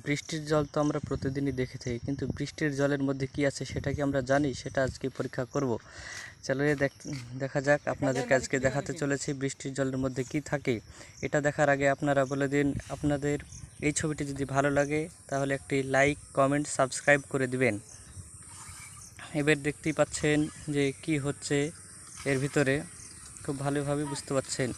বৃষ্টির জল তো আমরা প্রতিদিনই দেখে থাকি, কিন্তু বৃষ্টির জলের মধ্যে কি আছে সেটা কি আমরা জানি? সেটা আজকে পরীক্ষা করব। চলো দেখা যাক। আপনাদেরকে আজকে দেখাতে চলেছি বৃষ্টির জলের মধ্যে কি থাকে। এটা দেখার আগে আপনারা বলে দিন, আপনাদের এই ছবিটি যদি ভালো লাগে তাহলে একটি লাইক, কমেন্ট, সাবস্ক্রাইব করে দিবেন। এবার দেখতেই পাচ্ছেন যে কি হচ্ছে এর ভিতরে, খুব ভালোভাবে বুঝতে পারছেন।